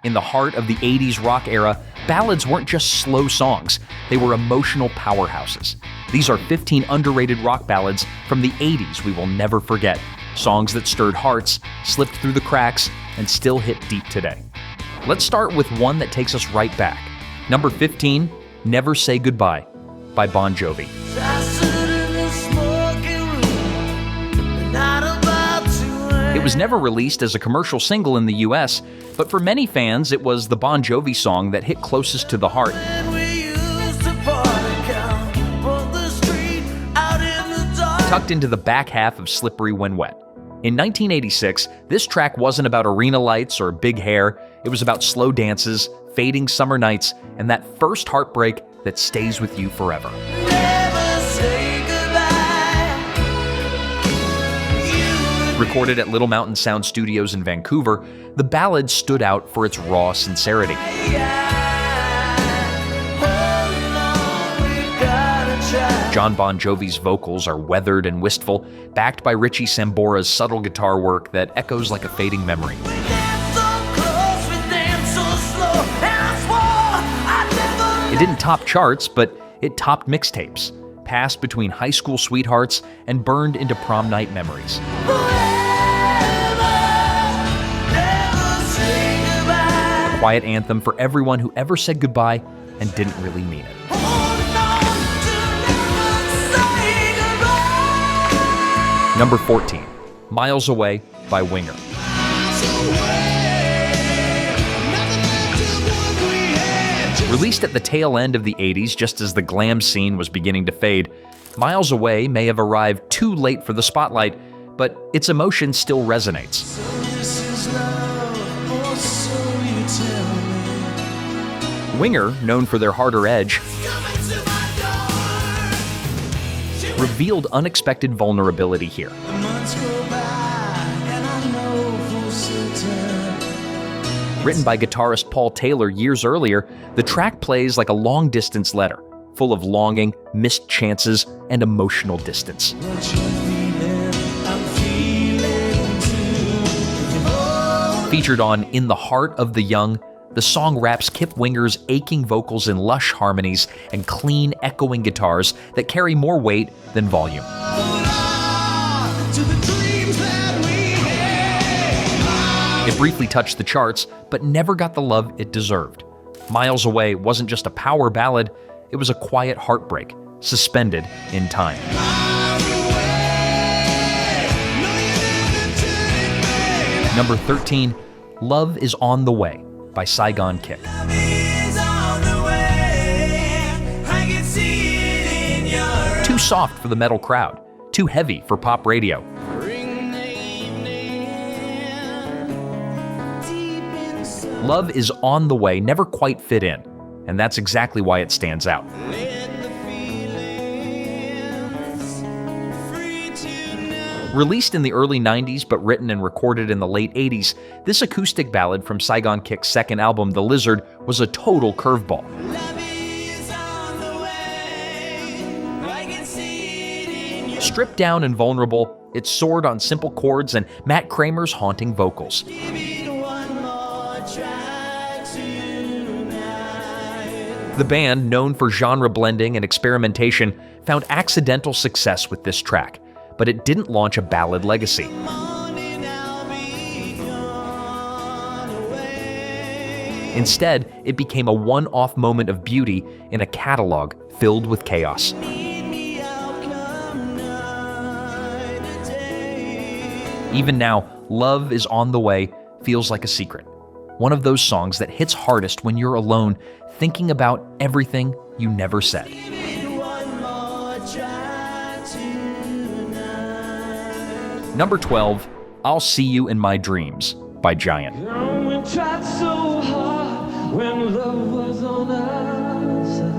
In the heart of the 80s rock era, ballads weren't just slow songs, they were emotional powerhouses. These are 15 underrated rock ballads from the 80s we will never forget. Songs that stirred hearts, slipped through the cracks, and still hit deep today. Let's start with one that takes us right back. Number 15, Never Say Goodbye by Bon Jovi. It was never released as a commercial single in the US, but for many fans it was the Bon Jovi song that hit closest to the heart. Tucked into the back half of Slippery When Wet. In 1986, this track wasn't about arena lights or big hair, it was about slow dances, fading summer nights, and that first heartbreak that stays with you forever. Recorded at Little Mountain Sound Studios in Vancouver, the ballad stood out for its raw sincerity. John Bon Jovi's vocals are weathered and wistful, backed by Richie Sambora's subtle guitar work that echoes like a fading memory. It didn't top charts, but it topped mixtapes, passed between high school sweethearts and burned into prom night memories. A quiet anthem for everyone who ever said goodbye and didn't really mean it. Number 14, Miles Away by Winger. Released at the tail end of the 80s, just as the glam scene was beginning to fade, Miles Away may have arrived too late for the spotlight, but its emotion still resonates. Winger, known for their harder edge, revealed unexpected vulnerability here. Written by guitarist Paul Taylor years earlier, the track plays like a long-distance letter, full of longing, missed chances, and emotional distance. Featured on In the Heart of the Young, the song wraps Kip Winger's aching vocals in lush harmonies and clean, echoing guitars that carry more weight than volume. It briefly touched the charts, but never got the love it deserved. Miles Away wasn't just a power ballad, it was a quiet heartbreak, suspended in time. Number 13, Love Is On the Way by Saigon Kick. Too soft for the metal crowd, too heavy for pop radio. Love Is On the Way never quite fit in, and that's exactly why it stands out. Released in the early 90s but written and recorded in the late 80s, this acoustic ballad from Saigon Kick's second album, The Lizard, was a total curveball. Stripped down and vulnerable, it soared on simple chords and Matt Kramer's haunting vocals. The band, known for genre blending and experimentation, found accidental success with this track, but it didn't launch a ballad legacy. Instead, it became a one-off moment of beauty in a catalog filled with chaos. Even now, Love Is On the Way feels like a secret. One of those songs that hits hardest when you're alone, thinking about everything you never said. Number 12, I'll See You in My Dreams by Giant.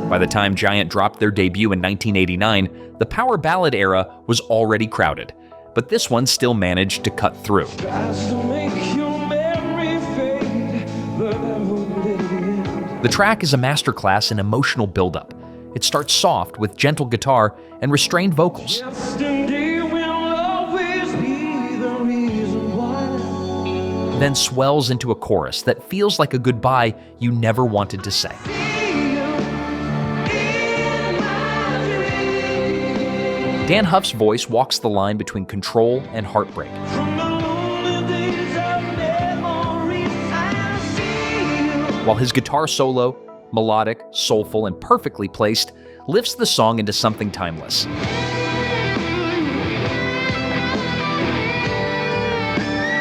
By the time Giant dropped their debut in 1989, the power ballad era was already crowded, but this one still managed to cut through. The track is a masterclass in emotional buildup. It starts soft with gentle guitar and restrained vocals. then swells into a chorus that feels like a goodbye you never wanted to say. Dan Huff's voice walks the line between control and heartbreak. While his guitar solo, melodic, soulful, and perfectly placed, lifts the song into something timeless.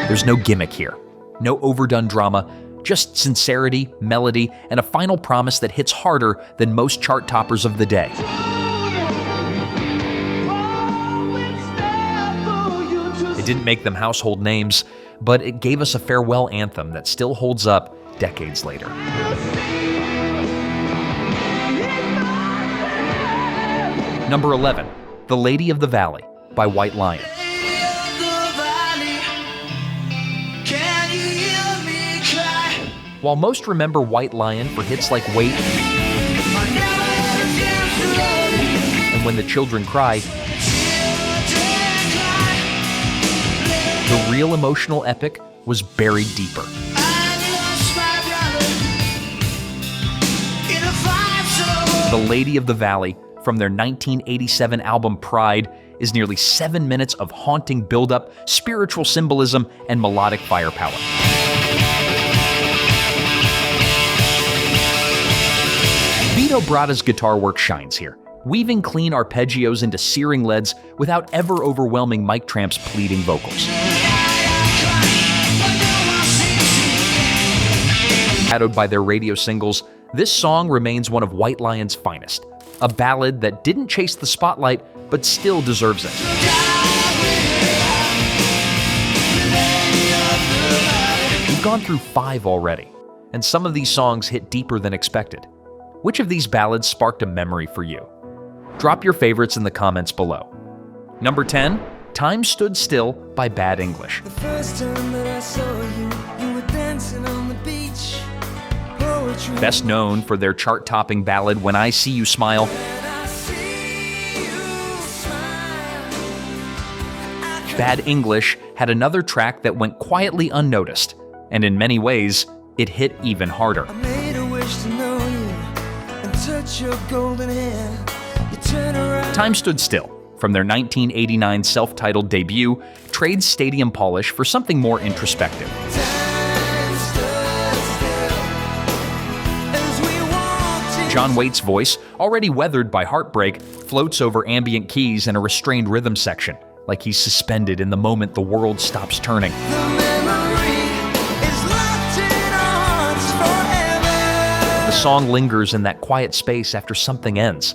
There's no gimmick here, no overdone drama, just sincerity, melody, and a final promise that hits harder than most chart toppers of the day. It didn't make them household names, but it gave us a farewell anthem that still holds up decades later. Number 11, The Lady of the Valley by White Lion. While most remember White Lion for hits like Wait and When the Children Cry, the real emotional epic was buried deeper. The Lady of the Valley, from their 1987 album Pride, is nearly 7 minutes of haunting buildup, spiritual symbolism, and melodic firepower. Vito Bratta's guitar work shines here, weaving clean arpeggios into searing leads without ever overwhelming Mike Tramp's pleading vocals. Shadowed by their radio singles, this song remains one of White Lion's finest, a ballad that didn't chase the spotlight but still deserves it. We've gone through 5 already, and some of these songs hit deeper than expected. Which of these ballads sparked a memory for you? Drop your favorites in the comments below. Number 10, Time Stood Still by Bad English. The first time that I saw you, you were dancing on the beach. Poetry. Best known for their chart-topping ballad When I See You Smile, Bad English had another track that went quietly unnoticed, and in many ways, it hit even harder. I made a wish to know you and touch your golden hair. You turn around. Time Stood Still, from their 1989 self-titled debut, trades stadium polish for something more introspective. John Waite's voice, already weathered by heartbreak, floats over ambient keys in a restrained rhythm section, like he's suspended in the moment the world stops turning. The song lingers in that quiet space after something ends.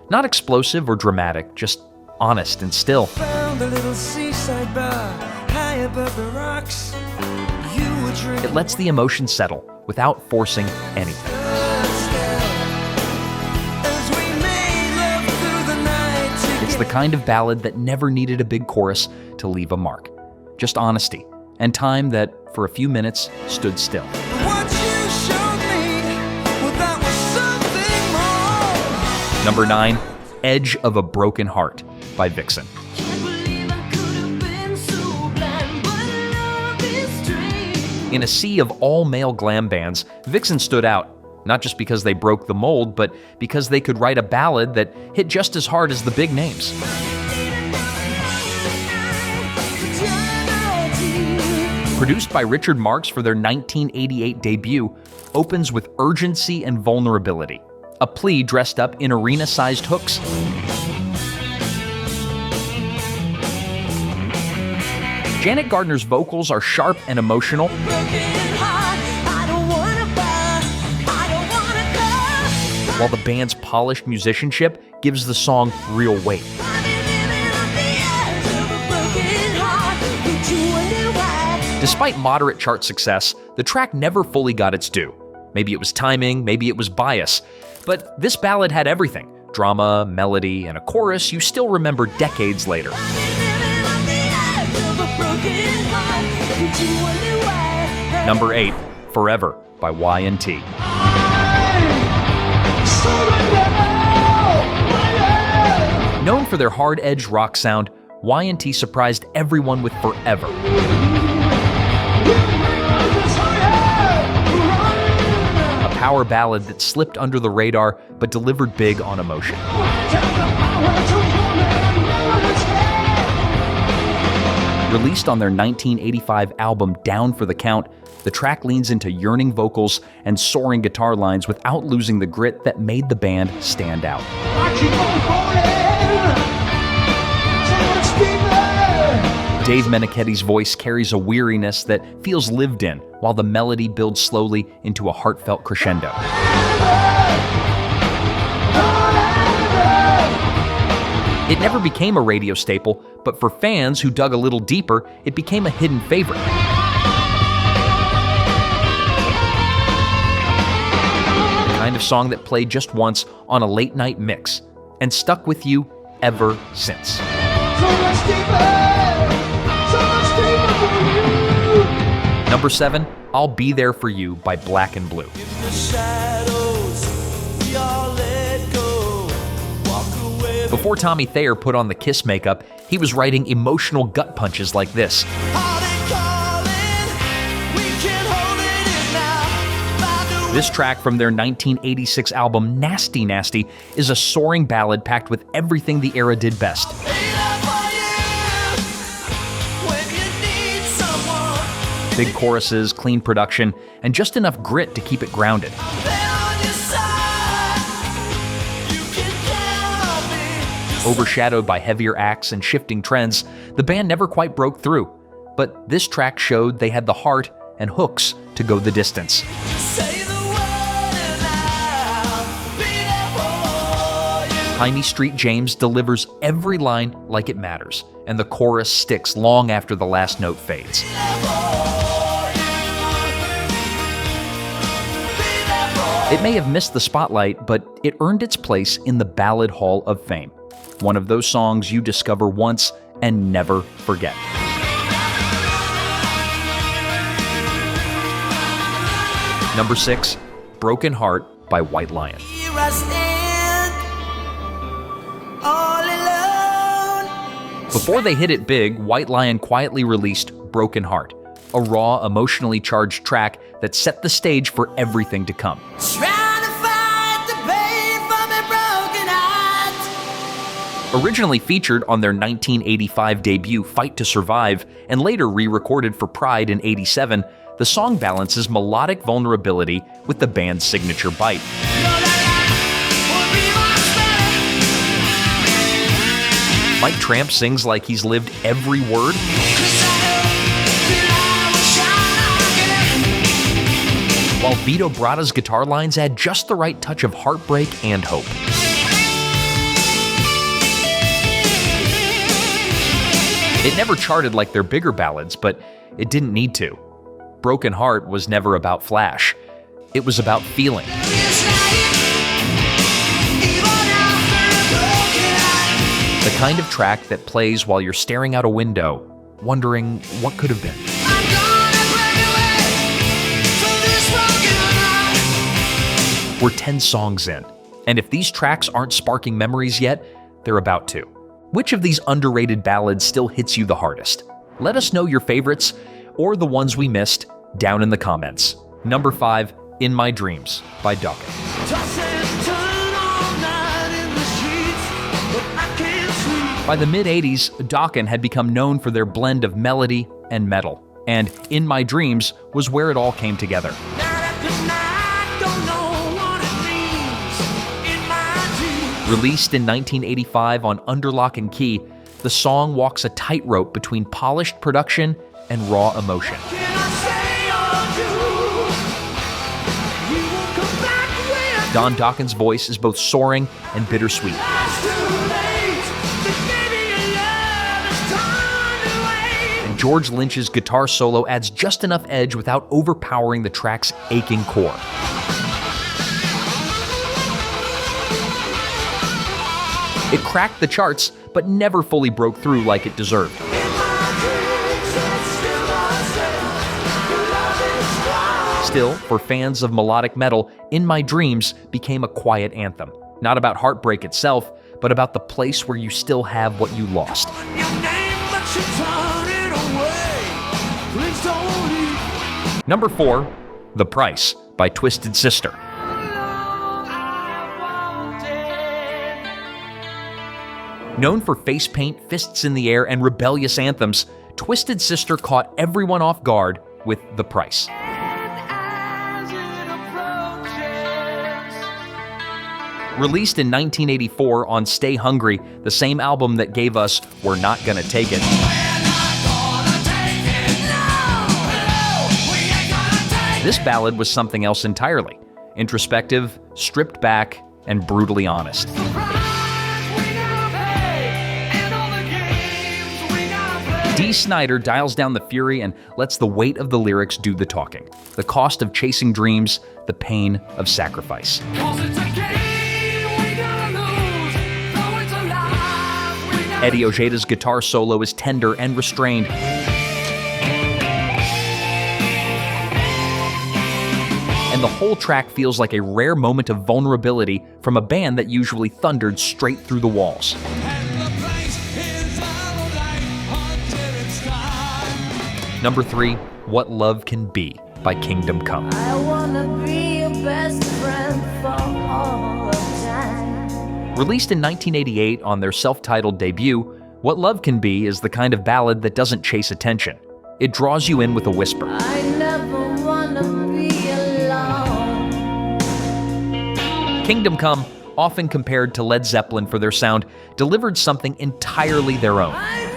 Not explosive or dramatic, just honest and still. Found a little seaside bar high above the rocks. You were drinking. It lets the emotion settle without forcing anything. It's the kind of ballad that never needed a big chorus to leave a mark. Just honesty and time that, for a few minutes, stood still. What you showed me, well, that was something more. Number 9, Edge of a Broken Heart by Vixen. In a sea of all-male glam bands, Vixen stood out, not just because they broke the mold, but because they could write a ballad that hit just as hard as the big names. Produced by Richard Marx for their 1988 debut, opens with urgency and vulnerability, a plea dressed up in arena-sized hooks. Janet Gardner's vocals are sharp and emotional, while the band's polished musicianship gives the song real weight. Despite moderate chart success, the track never fully got its due. Maybe it was timing, maybe it was bias, but this ballad had everything: drama, melody, and a chorus you still remember decades later. Number 8, Forever by Y&T. Known for their hard-edged rock sound, Y&T surprised everyone with Forever. power ballad that slipped under the radar but delivered big on emotion. Released on their 1985 album Down for the Count, the track leans into yearning vocals and soaring guitar lines without losing the grit that made the band stand out. Dave Meniketti's voice carries a weariness that feels lived in, while the melody builds slowly into a heartfelt crescendo. It never became a radio staple, but for fans who dug a little deeper, it became a hidden favorite. The kind of song that played just once on a late-night mix and stuck with you ever since. Number 7, I'll Be There For You by Black and Blue. Before Tommy Thayer put on the Kiss makeup, he was writing emotional gut punches like this. This track from their 1986 album Nasty Nasty is a soaring ballad packed with everything the era did best. Big choruses, clean production, and just enough grit to keep it grounded. Overshadowed by heavier acts and shifting trends, the band never quite broke through. But this track showed they had the heart and hooks to go the distance. Tiny Street James delivers every line like it matters, and the chorus sticks long after the last note fades. It may have missed the spotlight, but it earned its place in the Ballad Hall of Fame. One of those songs you discover once and never forget. Number 6, Broken Heart by White Lion. Before they hit it big, White Lion quietly released Broken Heart, a raw, emotionally charged track that set the stage for everything to come. Originally featured on their 1985 debut Fight to Survive and later re-recorded for Pride in '87, the song balances melodic vulnerability with the band's signature bite. Mike Tramp sings like he's lived every word. While Vito Bratta's guitar lines add just the right touch of heartbreak and hope. It never charted like their bigger ballads, but it didn't need to. Broken Heart was never about flash. It was about feeling. The kind of track that plays while you're staring out a window, wondering what could have been. We're 10 songs in, and if these tracks aren't sparking memories yet, they're about to. Which of these underrated ballads still hits you the hardest? Let us know your favorites, or the ones we missed, down in the comments. Number 5, In My Dreams by Dokken. By the mid-'80s, Dokken had become known for their blend of melody and metal, and In My Dreams was where it all came together. Released in 1985 on Under Lock and Key, the song walks a tightrope between polished production and raw emotion. Don Dokken's voice is both soaring and bittersweet. And George Lynch's guitar solo adds just enough edge without overpowering the track's aching core. It cracked the charts, but never fully broke through like it deserved. Still, for fans of melodic metal, In My Dreams became a quiet anthem. Not about heartbreak itself, but about the place where you still have what you lost. Number 4, The Price by Twisted Sister. Known for face paint, fists in the air, and rebellious anthems, Twisted Sister caught everyone off guard with The Price. Released in 1984 on Stay Hungry, the same album that gave us We're Not Gonna Take It. This ballad was something else entirely. Introspective, stripped back, and brutally honest. Dee Snider dials down the fury and lets the weight of the lyrics do the talking. The cost of chasing dreams, the pain of sacrifice. Eddie Ojeda's guitar solo is tender and restrained. And the whole track feels like a rare moment of vulnerability from a band that usually thundered straight through the walls. Number 3, What Love Can Be by Kingdom Come. I wanna be your best friend for all of time. Released in 1988 on their self-titled debut, What Love Can Be is the kind of ballad that doesn't chase attention. It draws you in with a whisper. I never wanna be alone. Kingdom Come, often compared to Led Zeppelin for their sound, delivered something entirely their own. I never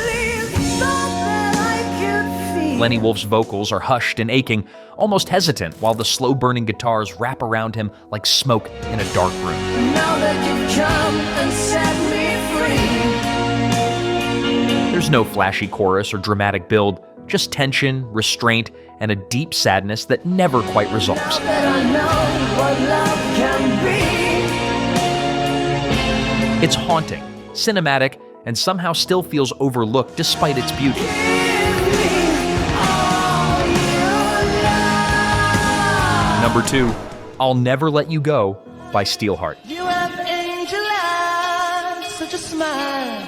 really thought that I could feel. Lenny Wolf's vocals are hushed and aching, almost hesitant, while the slow-burning guitars wrap around him like smoke in a dark room. Now that you've come and set me free. There's no flashy chorus or dramatic build, just tension, restraint, and a deep sadness that never quite resolves. Now that I know what love can be. It's haunting, cinematic, and somehow still feels overlooked despite its beauty. Give me all your love. Number 2, I'll Never Let You Go by Steelheart. You have angel eyes, such a smile.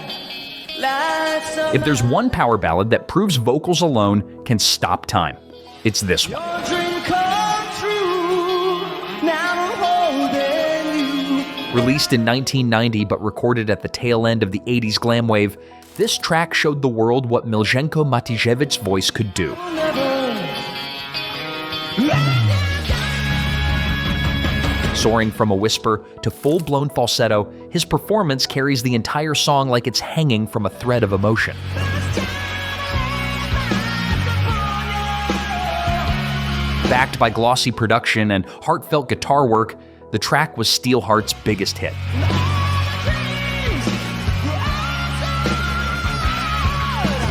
Like some If there's one power ballad that proves vocals alone can stop time, it's this one. dream come true. Now I'm holding you. Released in 1990 but recorded at the tail end of the 80s glam wave, this track showed the world what Miljenko Matijevich's voice could do. Soaring from a whisper to full-blown falsetto, his performance carries the entire song like it's hanging from a thread of emotion. Backed by glossy production and heartfelt guitar work, the track was Steelheart's biggest hit.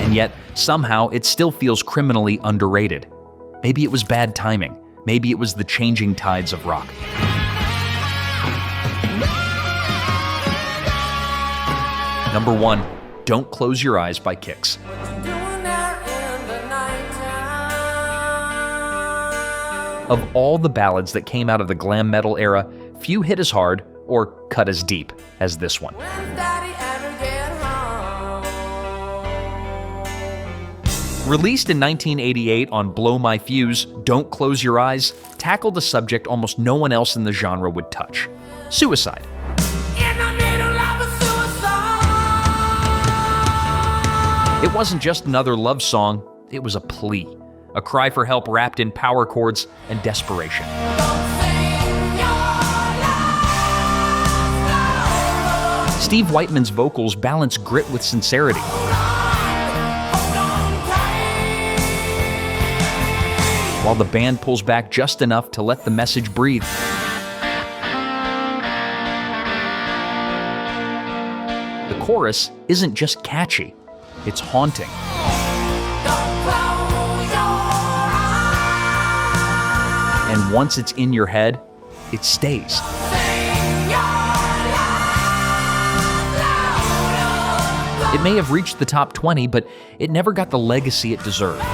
And yet, somehow, it still feels criminally underrated. Maybe it was bad timing. Maybe it was the changing tides of rock. Number 1, Don't Close Your Eyes by Kix. Doing out in the nighttime. Of all the ballads that came out of the glam metal era, few hit as hard or cut as deep as this one. When Daddy ever get home. Released in 1988 on Blow My Fuse, Don't Close Your Eyes tackled a subject almost no one else in the genre would touch: suicide. In the middle of a suicide. It wasn't just another love song, it was a plea. A cry for help wrapped in power chords and desperation. Steve Whiteman's vocals balance grit with sincerity. While the band pulls back just enough to let the message breathe. The chorus isn't just catchy, it's haunting. And once it's in your head, it stays. It may have reached the top 20, but it never got the legacy it deserved.